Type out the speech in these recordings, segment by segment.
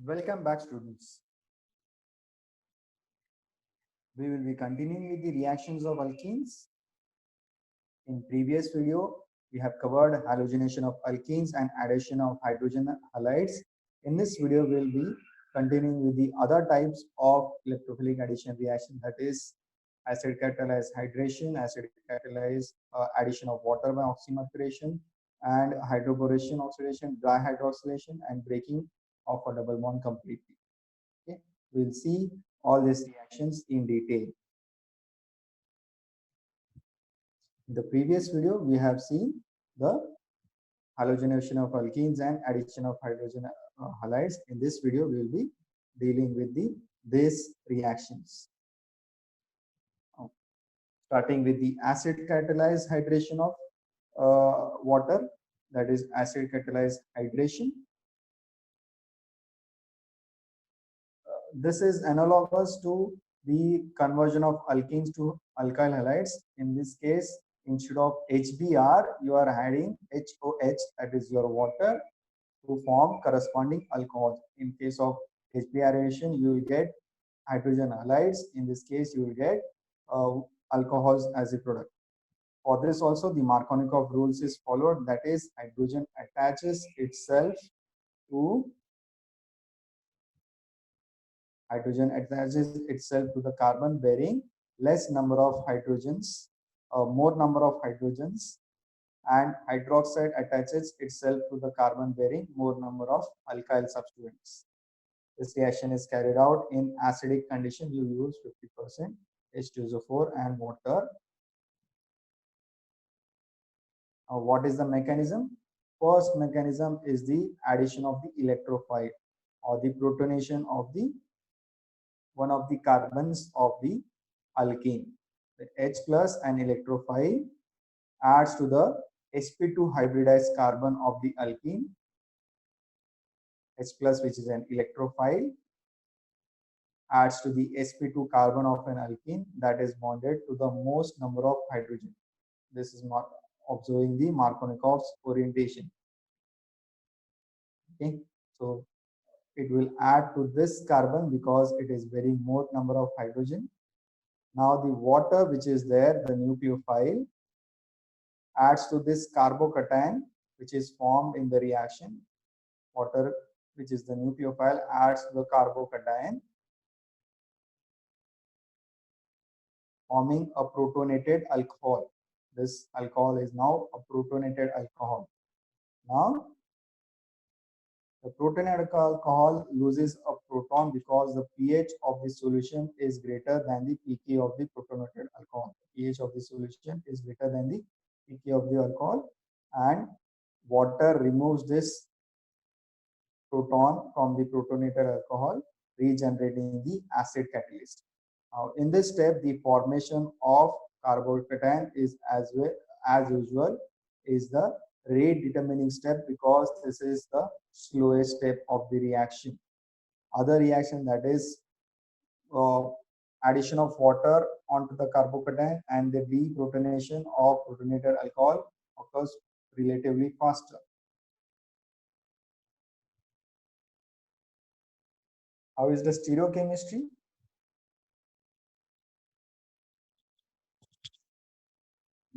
Welcome back, students. We will be continuing with the reactions of alkenes. In previous video, we have covered halogenation of alkenes and addition of hydrogen halides. In this video, we will be continuing with the other types of electrophilic addition reaction, that is acid catalyzed hydration, acid catalyzed addition of water by oxymercuration, and hydroboration oxidation, dry hydroxylation, and breaking of a double bond completely. Okay, we'll see all these reactions in detail. In the previous video, we have seen the halogenation of alkenes and addition of hydrogen halides. In this video, we will be dealing with these reactions. Starting with the acid catalyzed hydration of water, that is acid catalyzed hydration. This is analogous to the conversion of alkenes to alkyl halides. In this case, instead of HBr, you are adding HOH, that is your water, to form corresponding alcohols. In case of HBr addition, you will get hydrogen halides. In this case, you will get alcohols as a product. For this also, the Markovnikov rules is followed, that is hydrogen attaches itself to the carbon bearing less number of hydrogens, more number of hydrogens, and hydroxide attaches itself to the carbon bearing more number of alkyl substituents. This reaction is carried out in acidic condition. You use 50% H2SO4 and water. What is the mechanism? First mechanism is the addition of the electrophile or the protonation of the one of the carbons of the alkene. The H plus and electrophile adds to the sp2 hybridized carbon of the alkene. H plus, which is an electrophile, adds to the sp2 carbon of an alkene that is bonded to the most number of hydrogen. This is observing the Markovnikov's orientation. Okay, so it will add to this carbon because it is very more number of hydrogen. Now the water which is there, the nucleophile, adds to this carbocation which is formed in the reaction. Water, which is the nucleophile, adds to the carbocation, forming a protonated alcohol. This alcohol is now a protonated alcohol. Now, the protonated alcohol loses a proton because the pH of the solution is greater than the pK of the protonated alcohol. The pH of the solution is greater than the pK of the alcohol, and water removes this proton from the protonated alcohol, regenerating the acid catalyst. Now, in this step, the formation of carbocation is as usual is the rate determining step because this is the slowest step of the reaction. Other reaction, that is addition of water onto the carbocation and the deprotonation of protonated alcohol occurs relatively faster. How is the stereochemistry?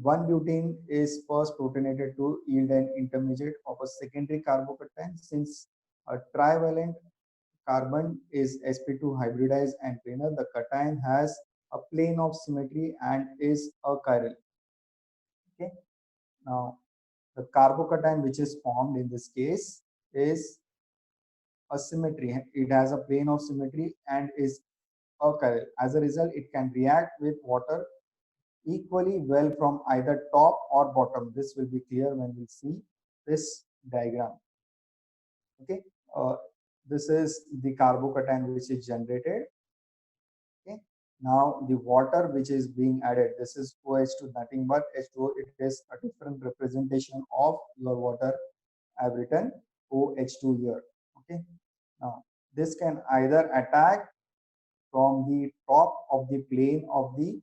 1-butene is first protonated to yield an intermediate of a secondary carbocation. Since a trivalent carbon is sp2 hybridized and planar, the cation has a plane of symmetry and is achiral. Okay. Now, the carbocation which is formed in this case is a symmetry. It has a plane of symmetry and is achiral. As a result, it can react with water equally well from either top or bottom. This will be clear when we see this diagram. Okay, this is the carbocation which is generated. Okay, now the water which is being added, this is OH2, nothing but H2O. It is a different representation of your water. I have written OH2 here. Okay, now this can either attack from the top of the plane of the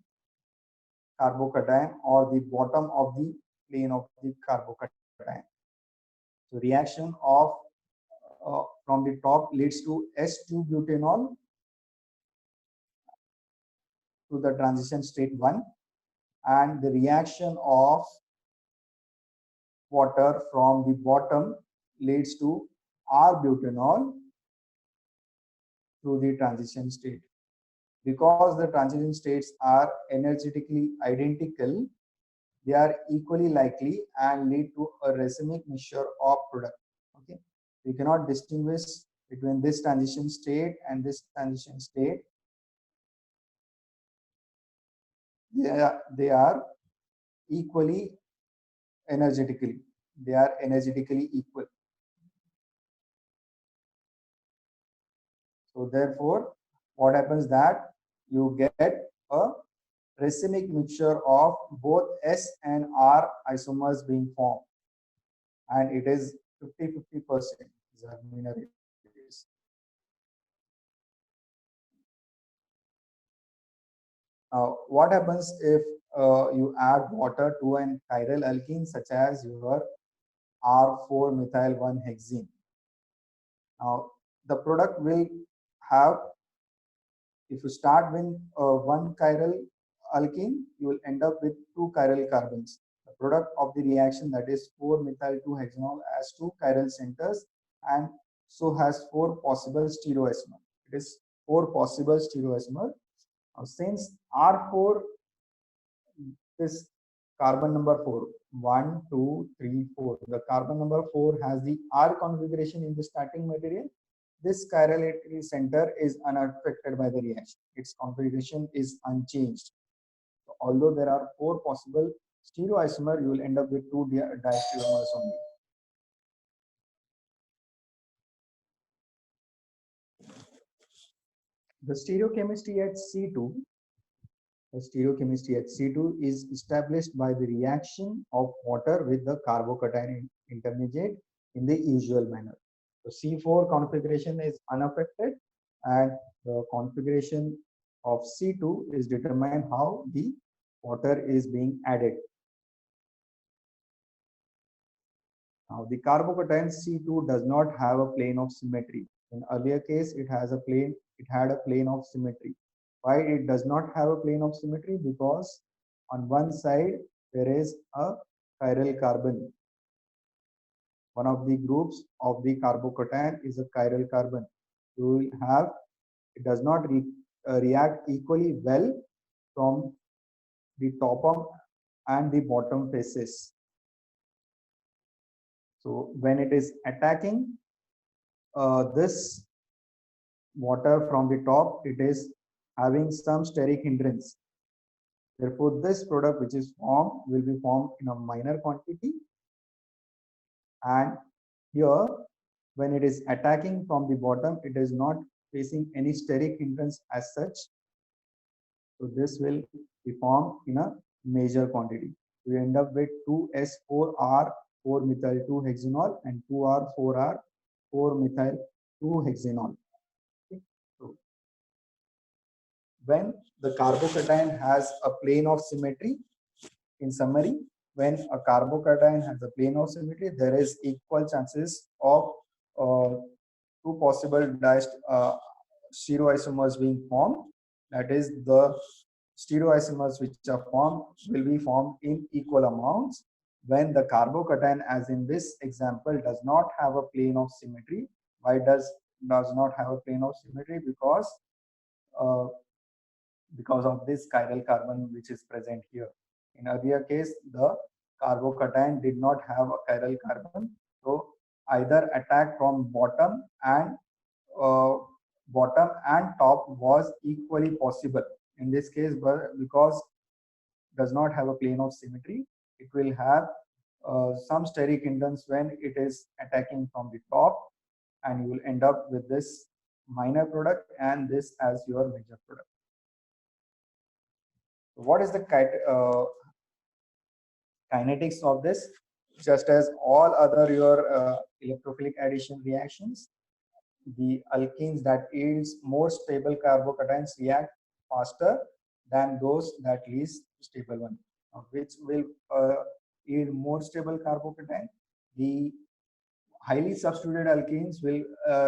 carbocation or the bottom of the plane of the carbocation. So reaction of from from the top leads to S2-butanol to the transition state 1, and the reaction of water from the bottom leads to R-butanol to the transition state. Because the transition states are energetically identical, they are equally likely and lead to a racemic mixture of product. Okay, we cannot distinguish between this transition state and this transition state. They are equally energetically. They are energetically equal. So therefore, what happens that you get a racemic mixture of both S and R isomers being formed, and it is 50-50%. What happens if you add water to an chiral alkene such as your R4-methyl-1-hexene? Now, the product will have, if you start with one chiral alkene, you will end up with two chiral carbons. The product of the reaction, that is 4-methyl-2-hexanol, has two chiral centers and so has four possible stereoisomer. It is four possible stereoisomer. Now, since R4 is carbon number 4, 1, 2, 3, 4. The carbon number 4 has the R configuration in the starting material. This chirality center is unaffected by the reaction. Its configuration is unchanged. So although there are four possible stereoisomer, you will end up with two diastereomers only. The stereochemistry at C2 is established by the reaction of water with the carbocation intermediate in the usual manner. So C4 configuration is unaffected, and the configuration of C2 is determined how the water is being added. Now the carbocation C2 does not have a plane of symmetry. In earlier case, it had a plane of symmetry. Why it does not have a plane of symmetry? Because on one side there is a chiral carbon. One of the groups of the carbocation is a chiral carbon. You will have, it does not react equally well from the top and the bottom faces. So when it is attacking this water from the top, it is having some steric hindrance. Therefore, this product which is formed will be formed in a minor quantity, and here when it is attacking from the bottom, it is not facing any steric hindrance as such. So this will be formed in a major quantity. We end up with 2S4R 4-methyl-2-hexanol and 2R4R 4-methyl-2-hexanol. Okay. So when the carbocation has a plane of symmetry, in summary, when a carbocation has a plane of symmetry, there is equal chances of two possible stereoisomers being formed. That is, the stereoisomers which are formed will be formed in equal amounts when the carbocation, as in this example, does not have a plane of symmetry. Why does not have a plane of symmetry? Because of this chiral carbon which is present here. In earlier case, the carbocation did not have a chiral carbon, so either attack from bottom and top was equally possible. In this case, but because does not have a plane of symmetry, it will have some steric hindrance when it is attacking from the top, and you will end up with this minor product and this as your major product. What is the kinetics of this? Just as all other your electrophilic addition reactions, the alkenes that yields more stable carbocations react faster than those that least stable one. Which will yield more stable carbocation? The highly substituted alkenes will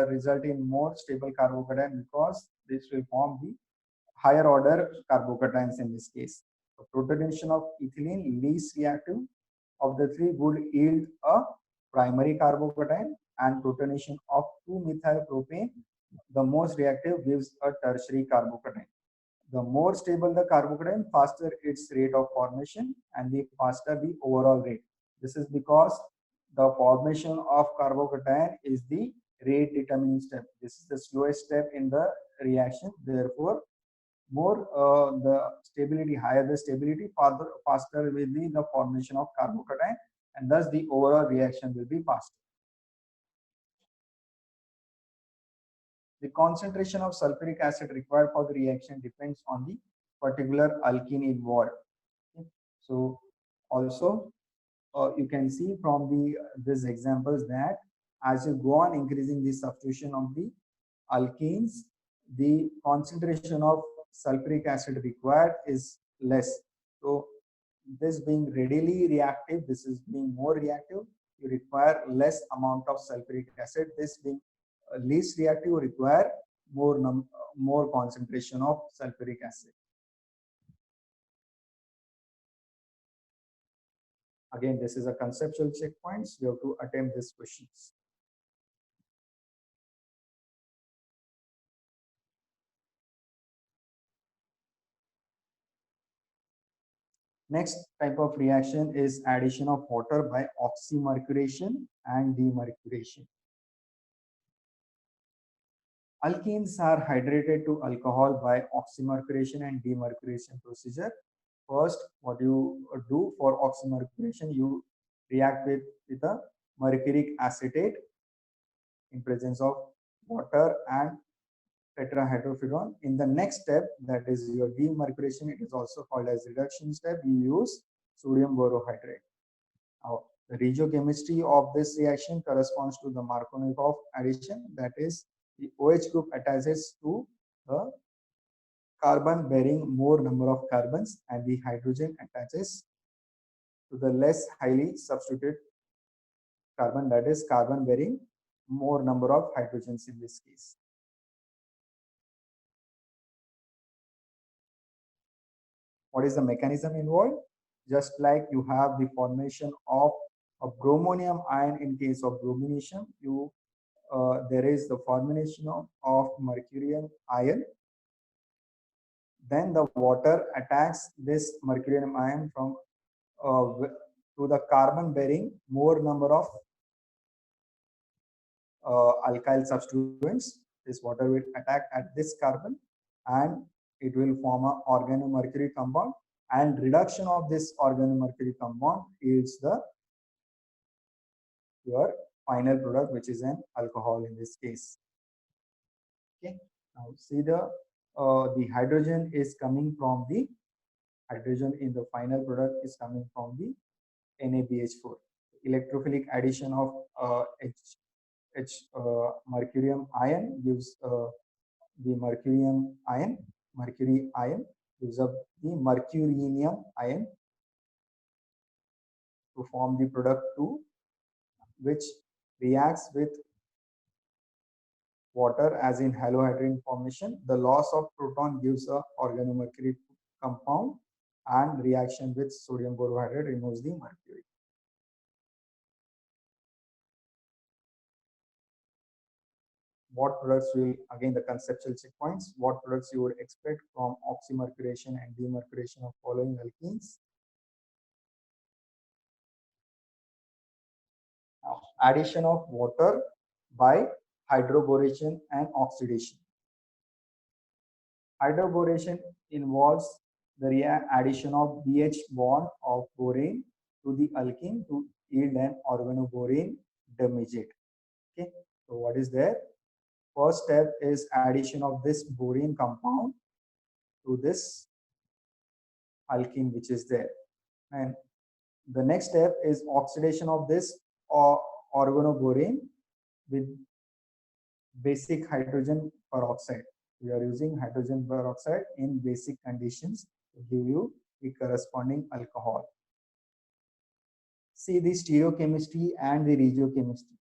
result in more stable carbocation because this will form the higher order carbocations in this case. So protonation of ethylene, least reactive of the three, would yield a primary carbocation, and protonation of 2-methyl propane, the most reactive, gives a tertiary carbocation. The more stable the carbocation, faster its rate of formation and the faster the overall rate. This is because the formation of carbocation is the rate determining step. This is the slowest step in the reaction. Therefore, more the stability, higher the stability, faster will be the formation of carbocation, and thus the overall reaction will be faster. The concentration of sulfuric acid required for the reaction depends on the particular alkene involved. Okay. So also you can see from these examples that as you go on increasing the substitution of the alkenes, the concentration of sulfuric acid required is less. So this being readily reactive, this is being more reactive, you require less amount of sulfuric acid. This being least reactive, require more concentration of sulfuric acid. Again, this is a conceptual checkpoints. You have to attempt these questions. Next type of reaction is addition of water by oxymercuration and demercuration. Alkenes are hydrated to alcohol by oxymercuration and demercuration procedure. First, what you do for oxymercuration, you react with a mercuric acetate in presence of water and tetrahydrofuran. In the next step, that is your demercuration, it is also called as reduction step, you use sodium borohydride. Now, the regiochemistry of this reaction corresponds to the Markovnikov addition, that is the OH group attaches to the carbon bearing more number of carbons and the hydrogen attaches to the less highly substituted carbon, that is carbon bearing more number of hydrogens in this case. What is the mechanism involved? Just like you have the formation of a bromonium ion in case of bromination, there is the formation of mercurium ion. Then the water attacks this mercurium ion from to the carbon bearing more number of alkyl substituents. This water will attack at this carbon and it will form an organomercury compound, and reduction of this organomercury compound is your final product, which is an alcohol in this case. Okay, now see the hydrogen is coming from the hydrogen in the final product is coming from the NaBH4. Electrophilic addition of mercurium ion gives the mercury ion gives up the mercurinium ion to form the product 2, which reacts with water as in halohydrogen formation. The loss of proton gives a organomercury compound, and reaction with sodium borohydride removes the mercury. What products will, again the conceptual checkpoints, what products you would expect from oxymercuration and demercuration of following alkenes? Now, addition of water by hydroboration and oxidation. Hydroboration involves the addition of BH bond of borane to the alkene to yield an organoborane intermediate. Okay, so what is there? First step is addition of this borane compound to this alkene which is there, and the next step is oxidation of this organoborane with basic hydrogen peroxide. We are using hydrogen peroxide in basic conditions to give you the corresponding alcohol. See the stereochemistry and the regiochemistry.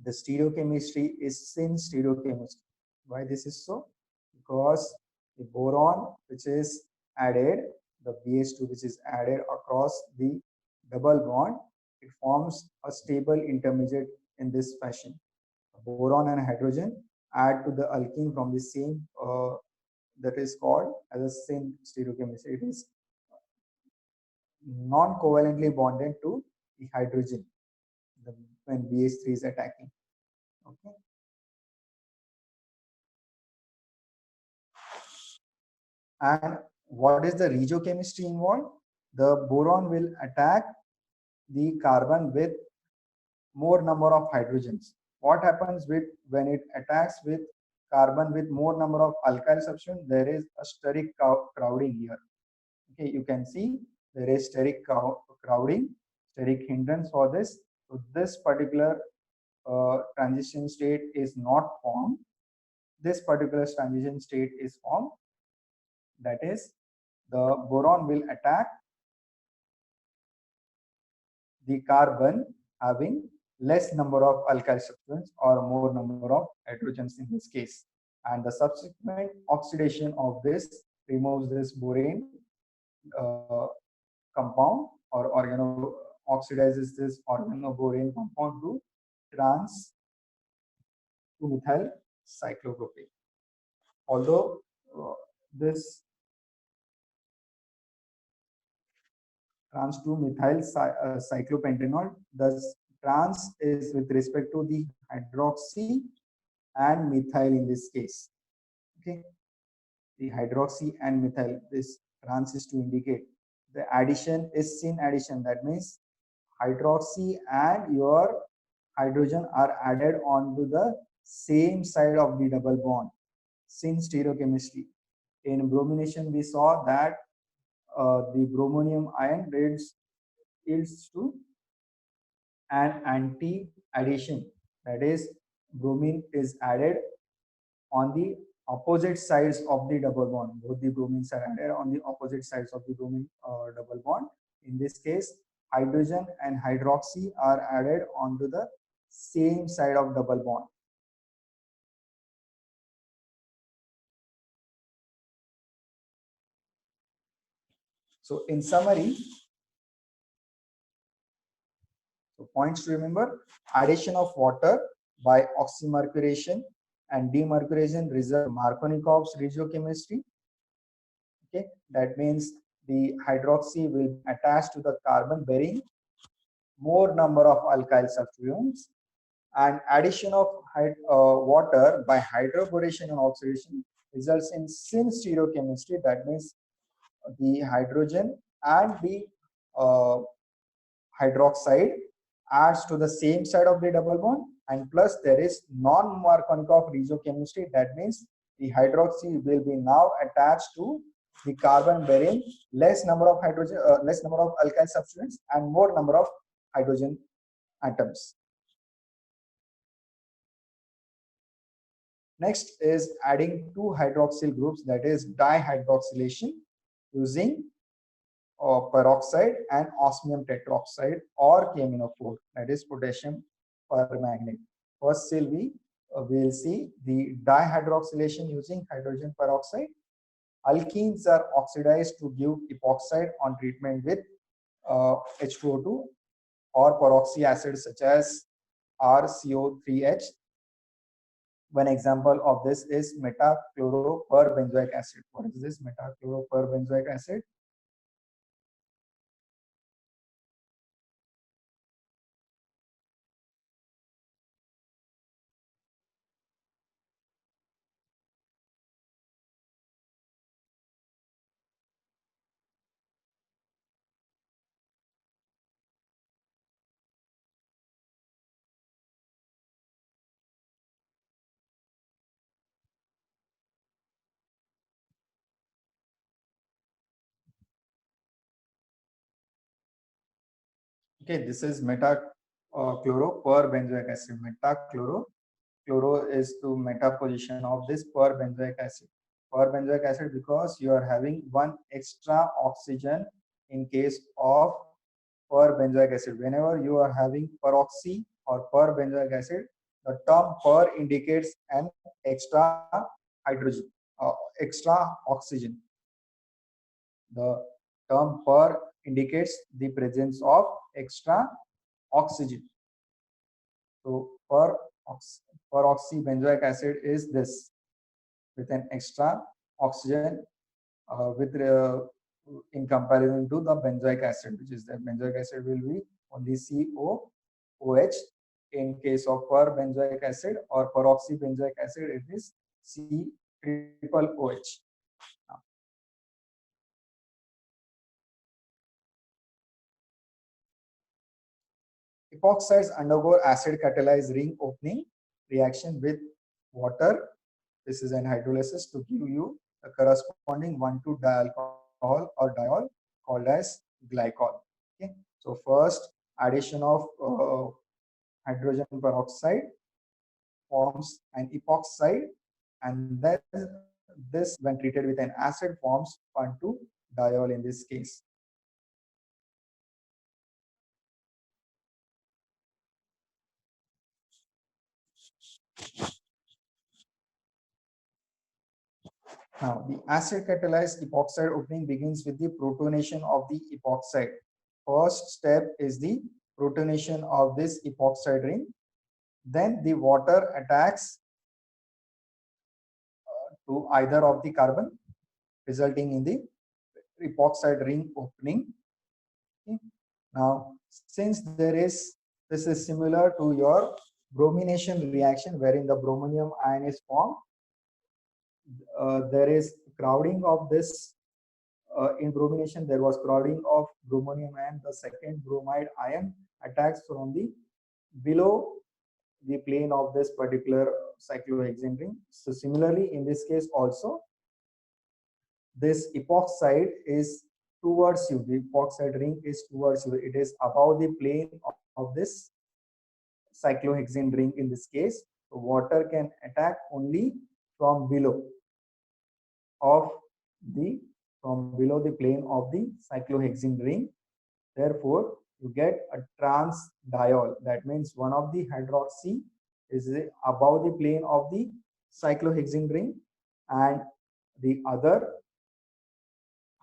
The stereochemistry is syn stereochemistry. Why this is so? Because the boron which is added, the BH2 which is added across the double bond, it forms a stable intermediate in this fashion. Boron and hydrogen add to the alkene from the same that is called as a syn stereochemistry. It is non-covalently bonded to the hydrogen when BH3 is attacking. Okay. And what is the regiochemistry involved? The boron will attack the carbon with more number of hydrogens. What happens with when it attacks with carbon with more number of alkyl substance? There is a steric crowding here. Okay, you can see there is steric crowding, steric hindrance for this. So this particular transition state is not formed. This particular transition state is formed. That is, the boron will attack the carbon having less number of alkyl substance or more number of hydrogens in this case. And the subsequent oxidation of this removes this borane compound or oxidizes this organoborane compound to trans to methyl cyclopropane. Although this trans 2-methyl cyclopentanol, thus trans is with respect to the hydroxy and methyl in this case. Okay, the hydroxy and methyl, this trans is to indicate the addition is syn addition. That means hydroxy and your hydrogen are added onto the same side of the double bond. Syn stereochemistry. In bromination, we saw that the bromonium ion yields to an anti-addition. That is, bromine is added on the opposite sides of the double bond. Both the bromines are added on the opposite sides of the bromine double bond. In this case, hydrogen and hydroxy are added onto the same side of double bond. So in summary, so points to remember: addition of water by oxymercuration and demercuration result Markovnikov's regiochemistry. Okay, that means the hydroxy will be attached to the carbon bearing more number of alkyl substituents, and addition of water by hydroboration and oxidation results in syn stereochemistry. That means the hydrogen and the uh, hydroxide adds to the same side of the double bond, and plus there is non-Markovnikov regiochemistry. That means the hydroxy will be now attached to the carbon bearing less number of hydrogen, less number of alkyl substituents and more number of hydrogen atoms. Next is adding two hydroxyl groups, that is dihydroxylation using peroxide and osmium tetroxide or KMnO4, that is potassium permanganate. First we will see the dihydroxylation using hydrogen peroxide. Alkenes are oxidized to give epoxide on treatment with H2O2 or peroxy acids such as RCO3H. One example of this is metachloroperbenzoic acid. What is this metachloroperbenzoic acid? Okay, this is metachloroperbenzoic acid. Chloro is the meta position of this perbenzoic acid. Perbenzoic acid because you are having one extra oxygen in case of perbenzoic acid. Whenever you are having peroxy or perbenzoic acid, The term per indicates an extra hydrogen, extra oxygen. The term per indicates the presence of extra oxygen. So per oxybenzoic acid is this with an extra oxygen with in comparison to the benzoic acid, which is the benzoic acid will be only COOH. In case of per benzoic acid or peroxybenzoic acid, it is C triple OH. Epoxides undergo acid catalyzed ring opening reaction with water. This is an hydrolysis to give you a corresponding 1,2-dialcohol or diol called as glycol. Okay. So first addition of hydrogen peroxide forms an epoxide, and then this when treated with an acid forms 1,2-diol in this case. Now, the acid catalyzed epoxide opening begins with the protonation of the epoxide. First step is the protonation of this epoxide ring. Then the water attacks to either of the carbon, resulting in the epoxide ring opening. Okay. Now, since this is similar to your bromination reaction, wherein the bromonium ion is formed, there is crowding of this. In bromination, there was crowding of bromonium ion. The second bromide ion attacks from the below the plane of this particular cyclohexane ring. So similarly, in this case also, this epoxide is towards you. The epoxide ring is towards you. It is above the plane of this cyclohexane ring in this case. So water can attack only from below of the below the plane of the cyclohexane ring. Therefore, you get a trans diol. That means one of the hydroxy is above the plane of the cyclohexane ring, and the other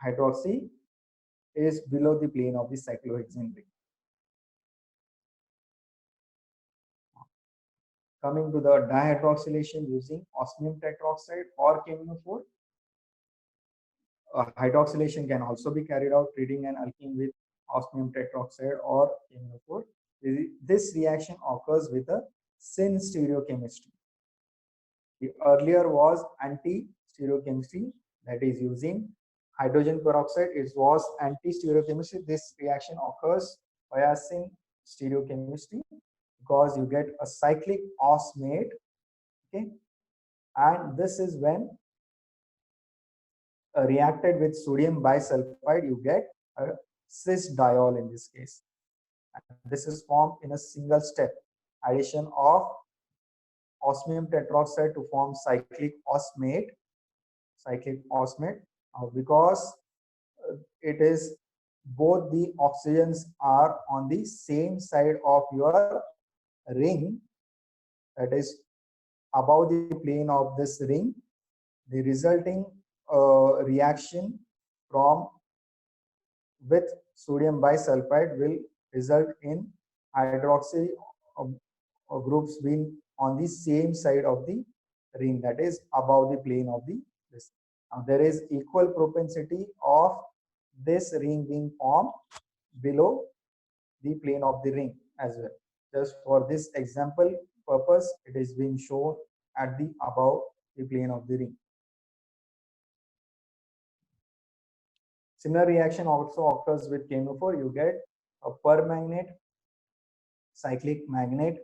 hydroxy is below the plane of the cyclohexane ring. Coming to the dihydroxylation using osmium tetroxide or KMnO4. Hydroxylation can also be carried out treating an alkene with osmium tetroxide or KMnO4. This reaction occurs with a syn stereochemistry. The earlier was anti-stereochemistry, that is using hydrogen peroxide. It was anti-stereochemistry. This reaction occurs via syn stereochemistry because you get a cyclic osmate. Okay, and this is when reacted with sodium bisulfide, you get a cis diol in this case. And this is formed in a single step. Addition of osmium tetroxide to form cyclic osmate. Because it is both the oxygens are on the same side of your ring, that is above the plane of this ring. The resulting reaction from with sodium bisulfide will result in hydroxy groups being on the same side of the ring, that is above the plane of the this. Now there is equal propensity of this ring being formed below the plane of the ring as well. Just for this example purpose, it is being shown at the above the plane of the ring. Similar reaction also occurs with KMnO4. You get a permanganate cyclic manganate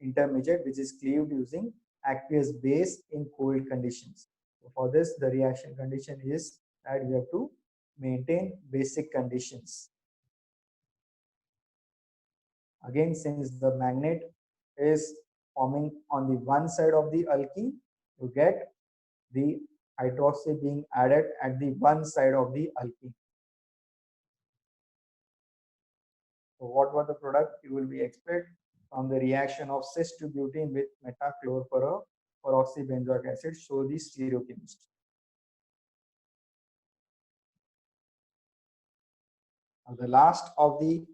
intermediate, which is cleaved using aqueous base in cold conditions. So for this, the reaction condition is that you have to maintain basic conditions. Again, since the magnet is forming on the one side of the alkene, you get the hydroxy being added at the one side of the alkene. So what was the product you will be expect? from the reaction of cis 2 butene with metachlorperoxybenzoic acid. Show the stereochemistry. Now the last of the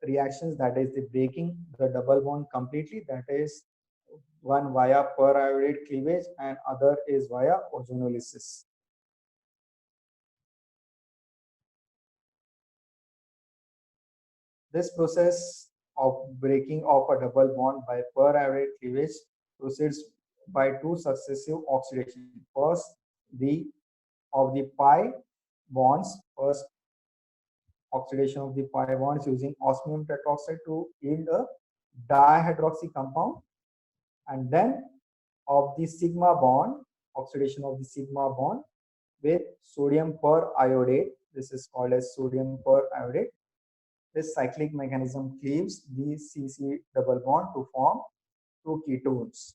reactions, that is the breaking the double bond completely, that is one via periodate cleavage and other is via ozonolysis. This process of breaking of a double bond by periodate cleavage proceeds by two successive oxidations. First, the of the pi bonds, first oxidation of the pi bonds using osmium tetroxide to yield a dihydroxy compound, and then of the sigma bond, oxidation of the sigma bond with sodium periodate. This is called as sodium periodate. This cyclic mechanism cleaves the CC double bond to form two ketones.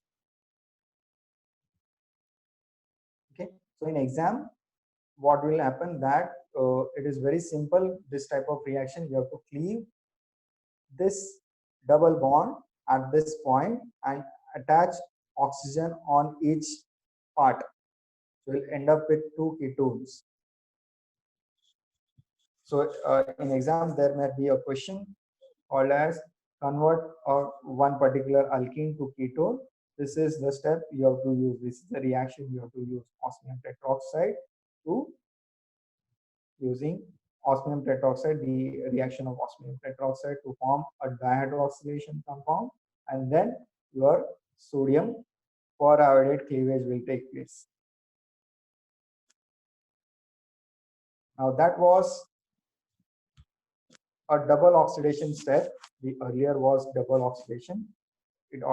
Okay, so in exam, what will happen that it is very simple. This type of reaction, you have to cleave this double bond at this point and attach oxygen on each part. So we'll end up with two ketones. So in exams, there may be a question called as convert one particular alkene to ketone. This is the step you have to use. This is the reaction you have to use osmium tetroxide to using osmium tetroxide, the reaction of osmium tetroxide to form a dihydroxylation compound, and then your sodium periodate cleavage will take place. Now that was a double oxidation step. The earlier was double oxidation. It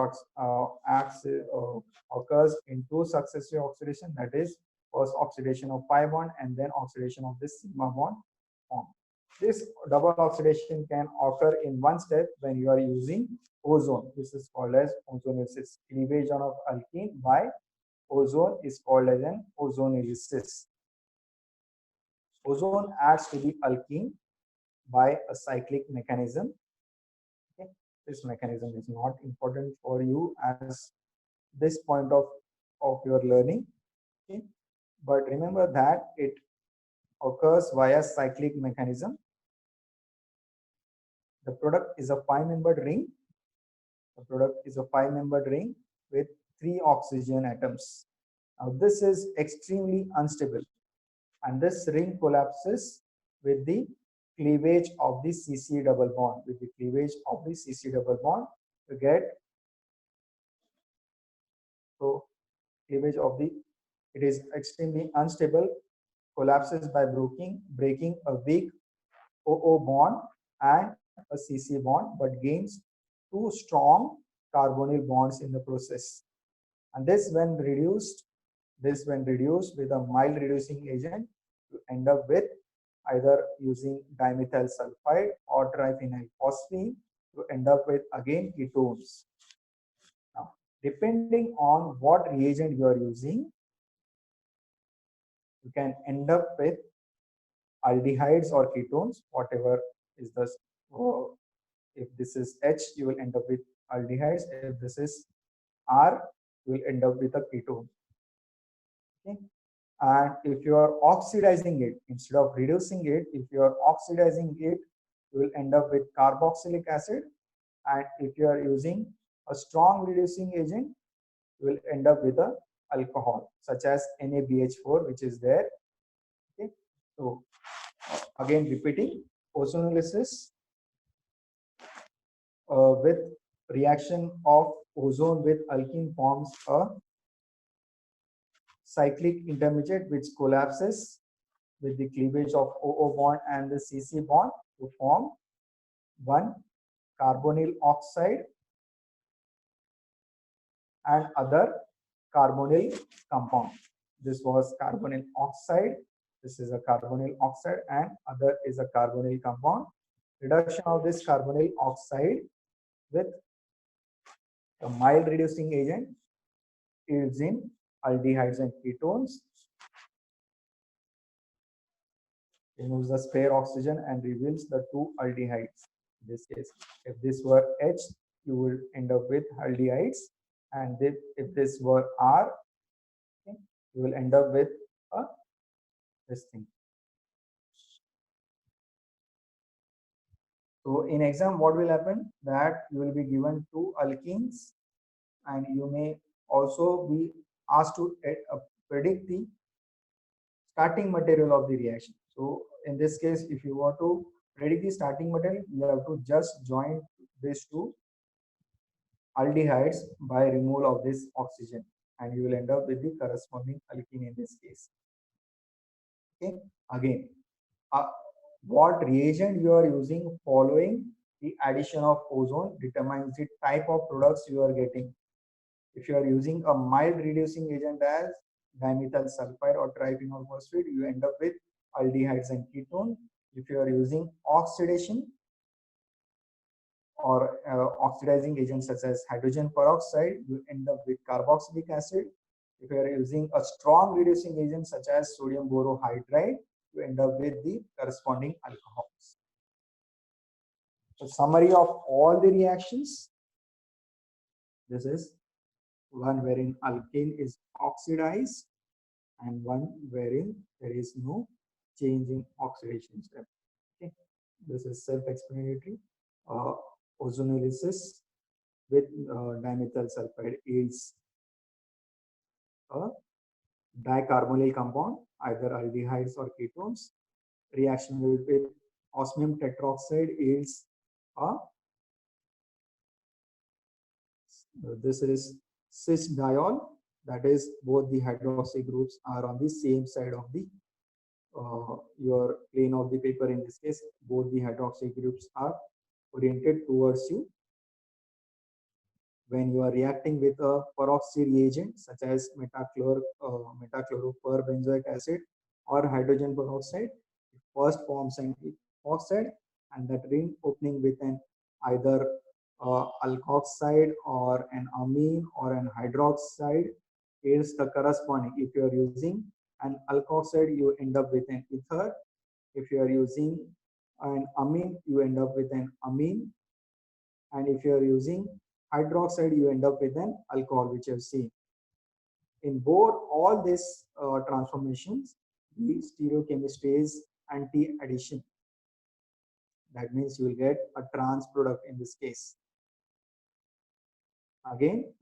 occurs in two successive oxidation, that is first oxidation of pi bond and then oxidation of this sigma bond form. This double oxidation can occur in one step when you are using ozone. This is called as ozonolysis. Cleavage of alkene by ozone is called as an ozonolysis. Ozone adds to the alkene by a cyclic mechanism. Okay. This mechanism is not important for you as this point of your learning. Okay. But remember that it occurs via cyclic mechanism. The product is a 5-membered ring. The product is a 5-membered ring with 3 oxygen atoms. Now this is extremely unstable, and this ring collapses with the cleavage of the CC double bond. With the cleavage of the CC double bond, you get so cleavage of the, it is extremely unstable, collapses by breaking a weak OO bond and a CC bond, but gains 2 strong carbonyl bonds in the process. And this when reduced with a mild reducing agent, you end up with either using dimethyl sulfide or triphenyl phosphine, you end up with again ketones. Now, depending on what reagent you are using, you can end up with aldehydes or ketones, whatever is the, if this is H, you will end up with aldehydes. If this is R, you will end up with a ketone. Okay. And if you are oxidizing it, instead of reducing it, if you are oxidizing it, you will end up with carboxylic acid. And if you are using a strong reducing agent, you will end up with a alcohol such as NaBH4, which is there. Okay. So again repeating, ozonolysis with reaction of ozone with alkene forms a cyclic intermediate which collapses with the cleavage of OO bond and the CC bond to form one carbonyl oxide and other carbonyl compound. This was carbonyl oxide. This is a carbonyl oxide and other is a carbonyl compound. Reduction of this carbonyl oxide with a mild reducing agent yields in aldehydes and ketones. Removes the spare oxygen and reveals the 2 aldehydes. In this case, if this were H, you will end up with aldehydes, and if this were R, okay, you will end up with a this thing. So in exam, what will happen? That you will be given two alkenes, and you may also be asked to predict the starting material of the reaction. So in this case, if you want to predict the starting material, you have to just join these two aldehydes by removal of this oxygen, and you will end up with the corresponding alkene in this case. Okay, again, uh, what reagent you are using following the addition of ozone determines the type of products you are getting. If you are using a mild reducing agent as dimethyl sulfide or triphenol phosphate, you end up with aldehydes and ketone. If you are using oxidation or oxidizing agents such as hydrogen peroxide, you end up with carboxylic acid. If you are using a strong reducing agent such as sodium borohydride, you end up with the corresponding alcohols. So summary of all the reactions. This is one wherein alkane is oxidized and one wherein there is no change in oxidation step. Okay, this is self-explanatory. Ozonolysis with dimethyl sulfide yields a dicarbonyl compound, either aldehydes or ketones. Reaction with osmium tetroxide yields a this is cis diol, that is both the hydroxy groups are on the same side of the your plane of the paper. In this case, both the hydroxy groups are oriented towards you. When you are reacting with a peroxy reagent such as metachloroperbenzoic acid or hydrogen peroxide, it first forms an oxide, and that ring opening with an either alkoxide or an amine or an hydroxide is the corresponding. If you are using an alkoxide, you end up with an ether. If you are using an amine, you end up with an amine. And if you are using hydroxide, you end up with an alcohol, which you have seen. In both all these transformations, the stereochemistry is anti-addition. That means you will get a trans product in this case. Again,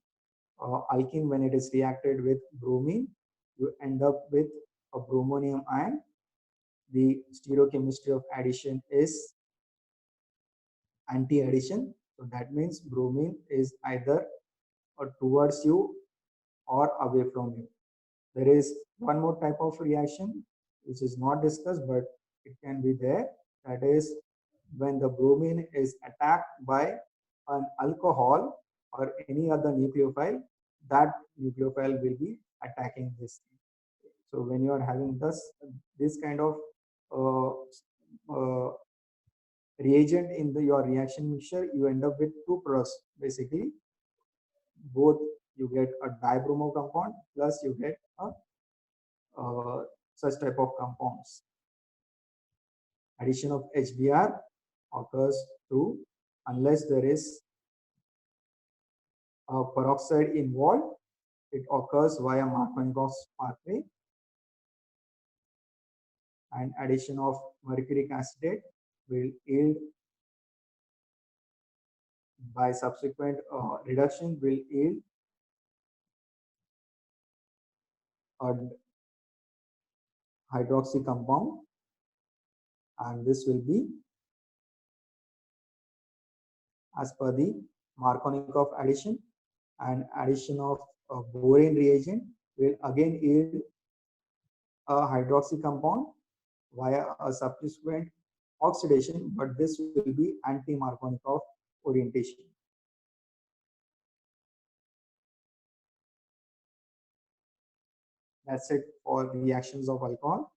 alkene, when it is reacted with bromine, you end up with a bromonium ion. The stereochemistry of addition is anti-addition. So that means bromine is either towards you or away from you. There is one more type of reaction which is not discussed, but it can be there. That is when the bromine is attacked by an alcohol or any other nucleophile, that nucleophile will be attacking this thing. So when you are having this kind of uh, uh, reagent in your reaction mixture, you end up with two products. Basically, both you get a dibromo compound plus you get a such type of compounds. Addition of HBr occurs through, unless there is a peroxide involved, it occurs via Markovnikov pathway. And addition of mercuric acetate will yield by subsequent reduction will yield a hydroxy compound, and this will be as per the Markovnikov addition. And addition of a borane reagent will again yield a hydroxy compound via a subsequent oxidation, but this will be anti-Markovnikov orientation. That's it for reactions of alcohol.